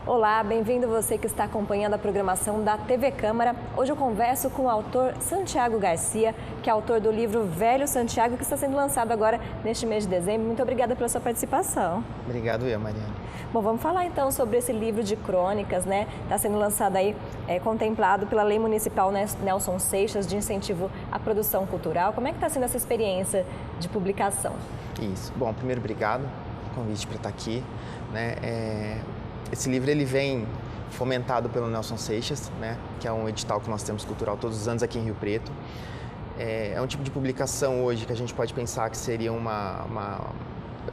Olá, bem-vindo você que está acompanhando a programação da TV Câmara. Hoje eu converso com o autor Santiago Garcia, que é autor do livro Velho Santiago, que está sendo lançado agora neste mês de dezembro. Muito obrigada pela sua participação. Obrigado, Mariana. Bom, vamos falar então sobre esse livro de crônicas, né? Está sendo lançado aí, contemplado pela Lei Municipal Nelson Seixas de incentivo à produção cultural. Como é que está sendo essa experiência de publicação? Isso. Bom, primeiro, obrigado pelo convite para estar aqui, né? Esse livro ele vem fomentado pelo Nelson Seixas, né? Que é um edital que nós temos cultural todos os anos aqui em Rio Preto. É um tipo de publicação hoje que a gente pode pensar que seria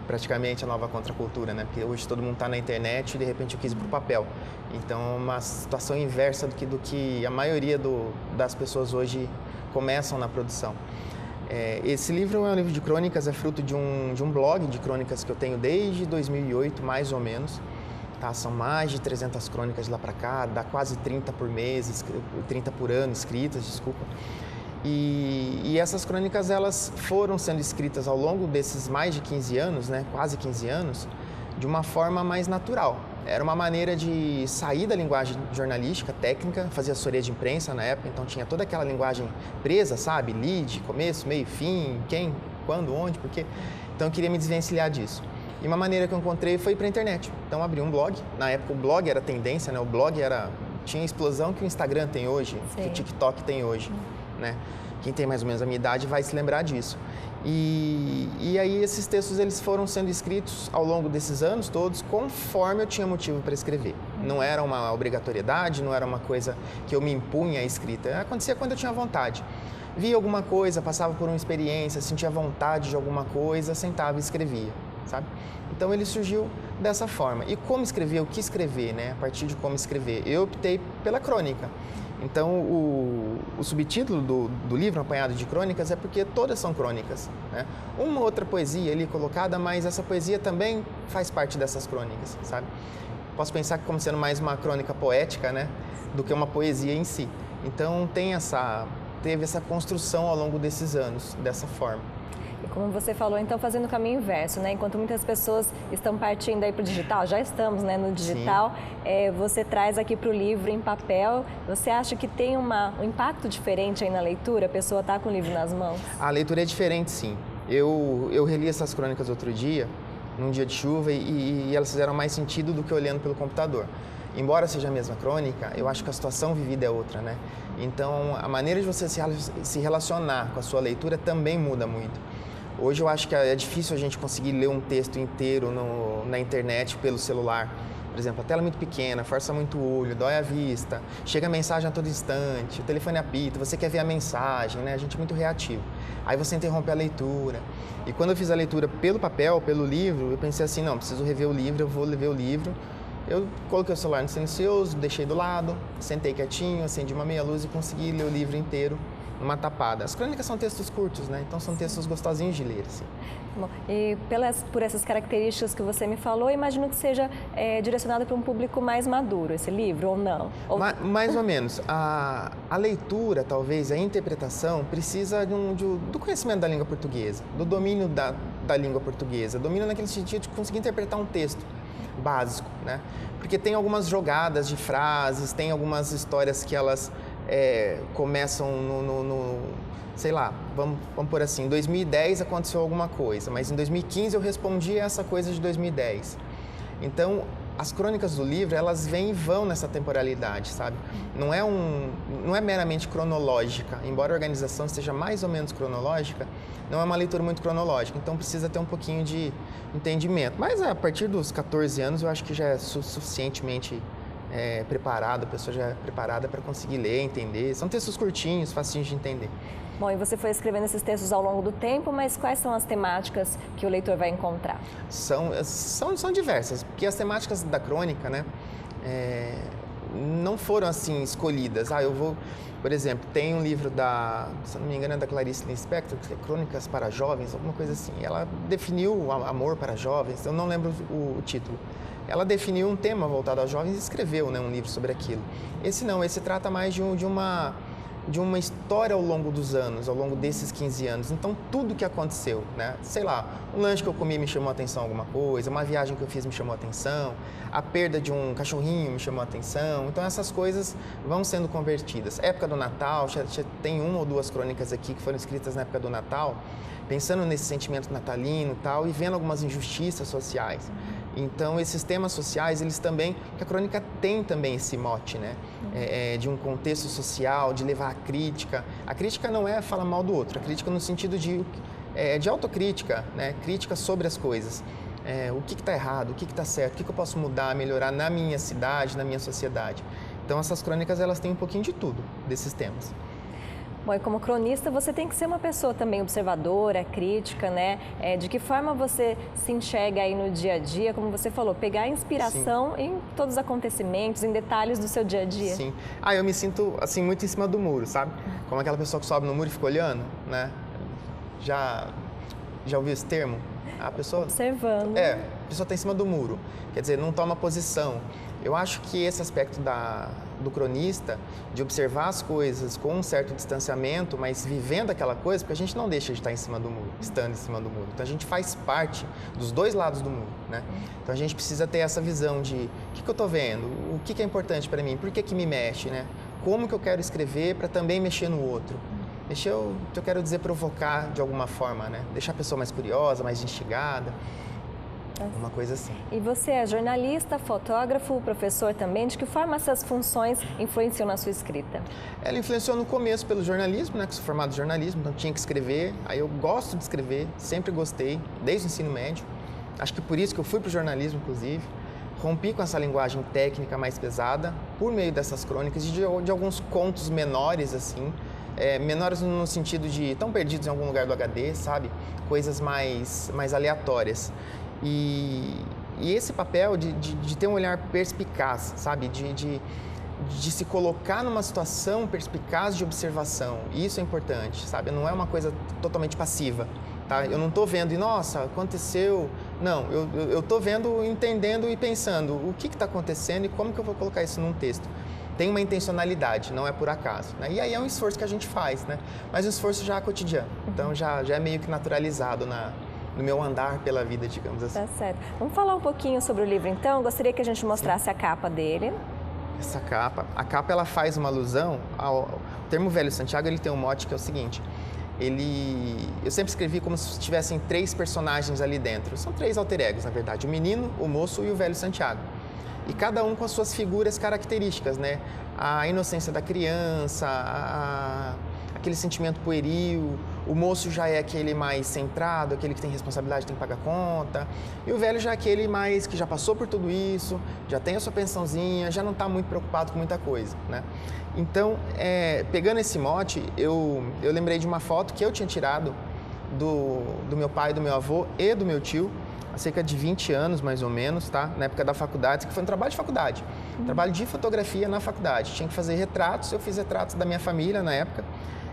praticamente a nova contracultura, né? Porque hoje todo mundo está na internet e de repente eu quis ir para o papel. Então é uma situação inversa do que a maioria das pessoas hoje começam na produção. Esse livro é um livro de crônicas, é fruto de um blog de crônicas que eu tenho desde 2008, mais ou menos. Tá? São mais de 300 crônicas de lá para cá, dá quase 30 por mês, 30 por ano escritas, desculpa. E essas crônicas elas foram sendo escritas ao longo desses mais de 15 anos, né, quase 15 anos, de uma forma mais natural. Era uma maneira de sair da linguagem jornalística, técnica, fazia assessoria de imprensa na época, então tinha toda aquela linguagem presa, sabe? Lead, começo, meio, fim, quem, quando, onde, por quê. Então eu queria me desvencilhar disso. E uma maneira que eu encontrei foi para a internet. Então abri um blog, na época o blog era tendência, né? O blog tinha a explosão que o Instagram tem hoje, que o TikTok tem hoje. Né? Quem tem mais ou menos a minha idade vai se lembrar disso. E aí esses textos eles foram sendo escritos ao longo desses anos todos, conforme eu tinha motivo para escrever. Não era uma obrigatoriedade, não era uma coisa que eu me impunha à escrita. Acontecia quando eu tinha vontade. Via alguma coisa, passava por uma experiência, sentia vontade de alguma coisa, sentava e escrevia, sabe? Então ele surgiu dessa forma. E como escrever, o que escrever, né? A partir de como escrever, eu optei pela crônica. Então, o subtítulo do livro, Apanhado de Crônicas, é porque todas são crônicas, né? Uma outra poesia ali colocada, mas essa poesia também faz parte dessas crônicas, sabe? Posso pensar que como sendo mais uma crônica poética, né? Do que uma poesia em si. Então, teve essa construção ao longo desses anos, dessa forma. E como você falou, então, fazendo o caminho inverso, né? Enquanto muitas pessoas estão partindo aí para o digital, já estamos, né, no digital, você traz aqui para o livro em papel. Você acha que tem um impacto diferente aí na leitura? A pessoa está com o livro nas mãos? A leitura é diferente, sim. Eu reli essas crônicas outro dia, num dia de chuva, e elas fizeram mais sentido do que olhando pelo computador. Embora seja a mesma crônica, eu acho que a situação vivida é outra, né? Então, a maneira de você se relacionar com a sua leitura também muda muito. Hoje eu acho que é difícil a gente conseguir ler um texto inteiro na internet pelo celular. Por exemplo, a tela é muito pequena, força muito o olho, dói a vista, chega a mensagem a todo instante, o telefone apita, você quer ver a mensagem, né? A gente é muito reativo. Aí você interrompe a leitura. E quando eu fiz a leitura pelo papel, pelo livro, eu pensei assim, não, preciso rever o livro, eu vou ler o livro. Eu coloquei o celular no silencioso, deixei do lado, sentei quietinho, acendi uma meia luz e consegui ler o livro inteiro numa tapada. As crônicas são textos curtos, né? Então são textos gostosinhos de ler, assim. Bom, e por essas características que você me falou, imagino que seja direcionado para um público mais maduro esse livro, ou não? Mais ou menos. A leitura, talvez, a interpretação, precisa do conhecimento da língua portuguesa, do domínio da língua portuguesa, domínio naquele sentido de conseguir interpretar um texto básico, né? Porque tem algumas jogadas de frases, tem algumas histórias que elas começam sei lá, vamos pôr assim, em 2010 aconteceu alguma coisa, mas em 2015 eu respondi essa coisa de 2010. Então, as crônicas do livro, elas vêm e vão nessa temporalidade, sabe? Não é meramente cronológica, embora a organização esteja mais ou menos cronológica, não é uma leitura muito cronológica, então precisa ter um pouquinho de entendimento. Mas a partir dos 14 anos eu acho que já é suficientemente preparado, a pessoa já é preparada para conseguir ler, entender. São textos curtinhos, facinhos de entender. Bom, e você foi escrevendo esses textos ao longo do tempo, mas quais são as temáticas que o leitor vai encontrar? São diversas, porque as temáticas da crônica, né, não foram assim escolhidas. Por exemplo, tem um livro se não me engano, é da Clarice Lispector, que é Crônicas para Jovens, alguma coisa assim. Ela definiu o amor para jovens, eu não lembro o título. Ela definiu um tema voltado aos jovens e escreveu, né, um livro sobre aquilo. Esse não, esse trata mais de uma de uma história ao longo dos anos, ao longo desses 15 anos. Então, tudo que aconteceu, né? Sei lá, um lanche que eu comi me chamou a atenção alguma coisa, uma viagem que eu fiz me chamou a atenção, a perda de um cachorrinho me chamou a atenção. Então, essas coisas vão sendo convertidas. Época do Natal, já tem uma ou duas crônicas aqui que foram escritas na época do Natal, pensando nesse sentimento natalino e tal, e vendo algumas injustiças sociais. Então, esses temas sociais, eles também, que a crônica tem também esse mote, né? De um contexto social, de levar a crítica. A crítica não é falar mal do outro, a crítica no sentido de autocrítica, né? Crítica sobre as coisas. O que está errado, o que está certo, o que eu posso mudar, melhorar na minha cidade, na minha sociedade. Então, essas crônicas, elas têm um pouquinho de tudo, desses temas. Bom, e como cronista, você tem que ser uma pessoa também observadora, crítica, né? De que forma você se enxerga aí no dia a dia, como você falou, pegar inspiração Sim. em todos os acontecimentos, em detalhes do seu dia a dia? Sim. Eu me sinto, assim, muito em cima do muro, sabe? Como aquela pessoa que sobe no muro e fica olhando, né? Já ouviu esse termo? A pessoa... Observando. A pessoa está em cima do muro, quer dizer, não toma posição. Eu acho que esse aspecto do cronista, de observar as coisas com um certo distanciamento, mas vivendo aquela coisa, porque a gente não deixa de estar em cima do muro, estando em cima do muro. Então, a gente faz parte dos dois lados do muro, né? Então, a gente precisa ter essa visão de o que eu estou vendo, o que é importante para mim, por que me mexe, né? Como que eu quero escrever para também mexer no outro. Eu quero dizer, provocar de alguma forma, né? Deixar a pessoa mais curiosa, mais instigada. Uma coisa assim. E você é jornalista, fotógrafo, professor também. De que forma essas funções influenciam na sua escrita? Ela influenciou no começo pelo jornalismo, né? Que sou formado em jornalismo, então tinha que escrever. Aí eu gosto de escrever, sempre gostei, desde o ensino médio. Acho que por isso que eu fui para o jornalismo, inclusive. Rompi com essa linguagem técnica mais pesada por meio dessas crônicas e de alguns contos menores, assim. Menores no sentido de tão perdidos em algum lugar do HD, sabe? Coisas mais aleatórias. E esse papel de ter um olhar perspicaz, sabe? De se colocar numa situação perspicaz de observação. Isso é importante, sabe? Não é uma coisa totalmente passiva, tá? Eu não estou vendo e, nossa, aconteceu... Não, eu estou vendo, entendendo e pensando o que está acontecendo e como que eu vou colocar isso num texto. Tem uma intencionalidade, não é por acaso, né? E aí é um esforço que a gente faz, né? Mas um esforço já cotidiano, então já é meio que naturalizado no meu andar pela vida, digamos assim. Tá certo. Vamos falar um pouquinho sobre o livro, então? Eu gostaria que a gente mostrasse a capa dele. Essa capa, ela faz uma alusão ao termo Velho Santiago, ele tem um mote que é o seguinte, eu sempre escrevi como se tivessem 3 personagens ali dentro, são 3 alter egos, na verdade, o menino, o moço e o Velho Santiago. E cada um com as suas figuras características, né? A inocência da criança, aquele sentimento pueril, o moço já é aquele mais centrado, aquele que tem responsabilidade, tem que pagar conta, e o velho já é aquele mais que já passou por tudo isso, já tem a sua pensãozinha, já não está muito preocupado com muita coisa, né? Então, pegando esse mote, eu lembrei de uma foto que eu tinha tirado do meu pai, do meu avô e do meu tio, há cerca de 20 anos, mais ou menos, tá? Na época da faculdade, que foi um trabalho de faculdade, trabalho de fotografia na faculdade. Tinha que fazer retratos, eu fiz retratos da minha família na época.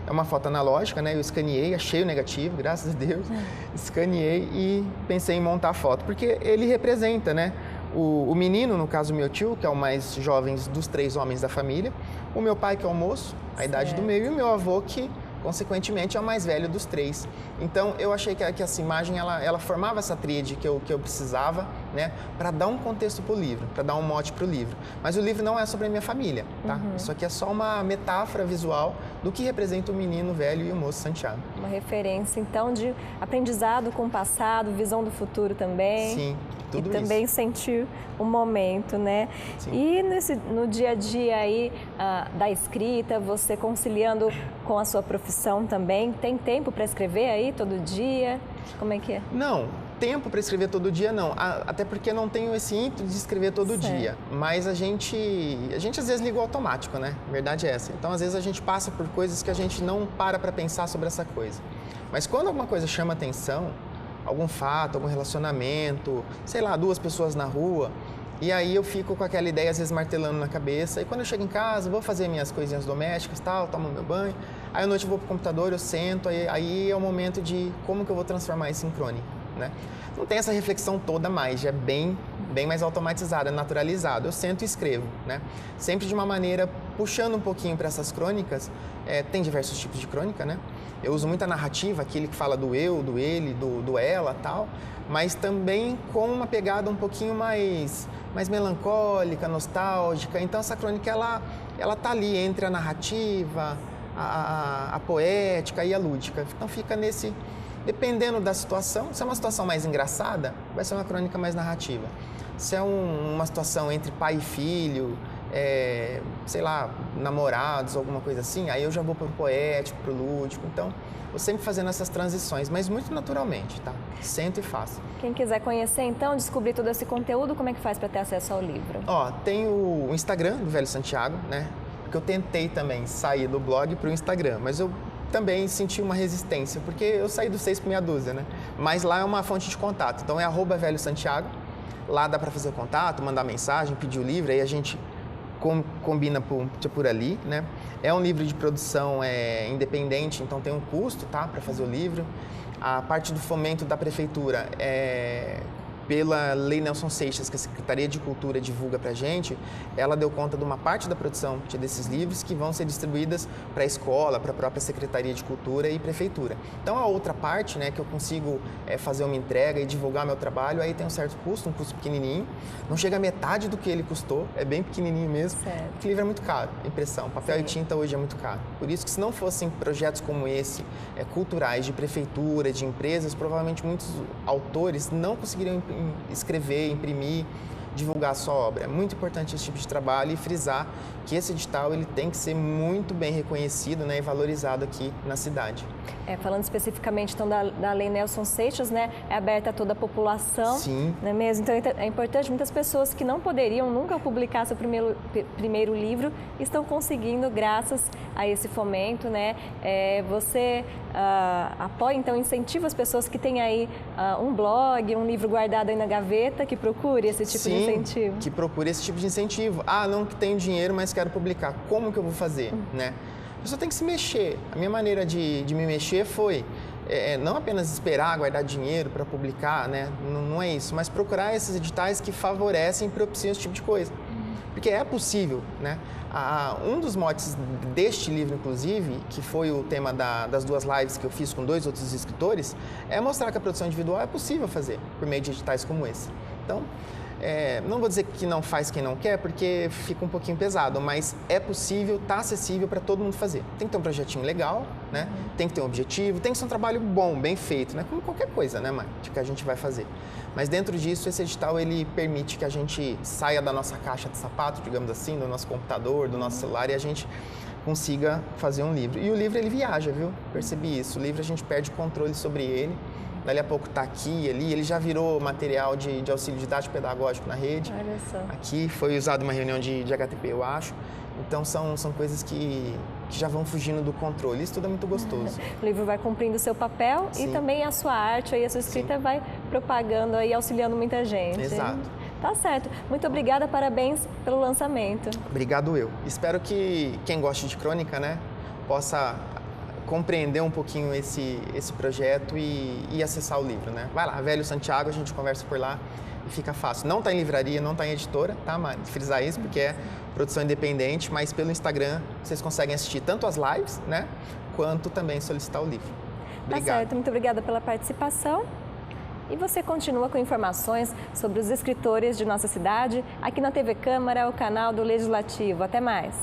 É uma foto analógica, né? Eu escaneei, achei o negativo, graças a Deus. Escaneei e pensei em montar a foto, porque ele representa, né? O menino, no caso o meu tio, que é o mais jovem dos 3 homens da família, o meu pai, que é o moço, a idade do meio, e o meu avô, que consequentemente é o mais velho dos 3. Então eu achei que essa imagem ela formava essa tríade que eu precisava, né, para dar um contexto para o livro, para dar um mote para o livro. Mas o livro não é sobre a minha família, tá? Isso aqui é só uma metáfora visual do que representa o menino velho e o moço Santiago. Uma referência então de aprendizado com o passado, visão do futuro também. Sim. Tudo e também isso. Sentir o momento, né? Sim. E no dia a dia aí da escrita, você conciliando com a sua profissão também, tem tempo para escrever aí todo dia? Como é que é? Não, tempo para escrever todo dia não, até porque não tenho esse ímpeto de escrever todo dia, mas a gente às vezes liga o automático, né? A verdade é essa. Então às vezes a gente passa por coisas que a gente não para pensar sobre essa coisa. Mas quando alguma coisa chama atenção, algum fato, algum relacionamento, sei lá, 2 pessoas na rua, e aí eu fico com aquela ideia, às vezes, martelando na cabeça, e quando eu chego em casa, vou fazer minhas coisinhas domésticas, tal, tomo meu banho, aí à noite eu vou pro computador, eu sento, aí é o momento de como que eu vou transformar isso em crônica, né? Não tem essa reflexão toda mais, já é bem bem mais automatizado, naturalizado. Eu sento e escrevo, né? Sempre de uma maneira puxando um pouquinho para essas crônicas. Tem diversos tipos de crônica, né? Eu uso muita narrativa, aquele que fala do eu, do ele, do ela, tal, mas também com uma pegada um pouquinho mais melancólica, nostálgica. Então essa crônica ela tá ali entre a narrativa, a poética e a lúdica. Então fica nesse, dependendo da situação. Se é uma situação mais engraçada, vai ser uma crônica mais narrativa. Se é uma situação entre pai e filho, sei lá, namorados, alguma coisa assim, aí eu já vou pro poético, pro lúdico. Então, eu sempre fazendo essas transições, mas muito naturalmente, tá? Sento e faço. Quem quiser conhecer, então, descobrir todo esse conteúdo, como é que faz para ter acesso ao livro? Tem o Instagram do Velho Santiago, né? Porque eu tentei também sair do blog pro Instagram, mas eu também senti uma resistência, porque eu saí do 6 por meia dúzia, né? Mas lá é uma fonte de contato, então é @Velho Santiago. Lá dá para fazer o contato, mandar mensagem, pedir o livro, aí a gente combina por ali, né? É um livro de produção independente, então tem um custo, tá, para fazer o livro. A parte do fomento da prefeitura pela Lei Nelson Seixas, que a Secretaria de Cultura divulga para a gente, ela deu conta de uma parte da produção desses livros que vão ser distribuídas para a escola, para a própria Secretaria de Cultura e Prefeitura. Então, a outra parte, né, que eu consigo fazer uma entrega e divulgar meu trabalho, aí tem um certo custo, um custo pequenininho, não chega a metade do que ele custou, é bem pequenininho mesmo, porque o livro é muito caro, impressão, papel e tinta hoje é muito caro. Por isso que se não fossem projetos como esse, culturais, de prefeitura, de empresas, provavelmente muitos autores não conseguiriam escrever, imprimir, divulgar a sua obra. É muito importante esse tipo de trabalho e frisar que esse edital ele tem que ser muito bem reconhecido, né, e valorizado aqui na cidade. Falando especificamente então da Lei Nelson Seixas, né, é aberta a toda a população, sim, não é mesmo? Então é importante, muitas pessoas que não poderiam nunca publicar seu primeiro livro estão conseguindo graças a esse fomento, né? Você apoia, então incentiva as pessoas que têm aí um blog, um livro guardado aí na gaveta, que procure esse tipo de incentivo. Que procure esse tipo de incentivo. Não que tenho dinheiro, mas quero publicar. Como que eu vou fazer, né? A pessoa tem que se mexer. A minha maneira de me mexer foi não apenas esperar, guardar dinheiro para publicar, né? Não é isso, mas procurar esses editais que favorecem e propiciam esse tipo de coisa. Porque é possível, né? Um dos motes deste livro, inclusive, que foi o tema das 2 lives que eu fiz com 2 outros escritores, é mostrar que a produção individual é possível fazer por meio de editais como esse. Então, não vou dizer que não faz quem não quer, porque fica um pouquinho pesado, mas é possível, está acessível para todo mundo fazer. Tem que ter um projetinho legal, né? Tem que ter um objetivo, tem que ser um trabalho bom, bem feito, né? Como qualquer coisa, né, Mari, que a gente vai fazer. Mas dentro disso, esse edital, ele permite que a gente saia da nossa caixa de sapato, digamos assim, do nosso computador, do nosso celular, e a gente consiga fazer um livro. E o livro, ele viaja, viu? Percebi isso. O livro, a gente perde o controle sobre ele. Dali a pouco está aqui e ali, ele já virou material de auxílio didático pedagógico na rede. Olha só. Aqui foi usado uma reunião de HTP, eu acho. Então, são coisas que já vão fugindo do controle. Isso tudo é muito gostoso. O livro vai cumprindo o seu papel e também a sua arte, aí a sua escrita vai propagando e auxiliando muita gente. Exato. Tá certo. Muito obrigada, parabéns pelo lançamento. Obrigado eu. Espero que quem gosta de crônica, né, possa compreender um pouquinho esse projeto e acessar o livro, né? Vai lá, Velho Santiago, a gente conversa por lá e fica fácil. Não está em livraria, não está em editora, tá, Mari? Frisar isso, porque é produção independente, mas pelo Instagram vocês conseguem assistir tanto as lives, né, quanto também solicitar o livro. Obrigado. Tá certo, muito obrigada pela participação. E você continua com informações sobre os escritores de nossa cidade aqui na TV Câmara, o canal do Legislativo. Até mais!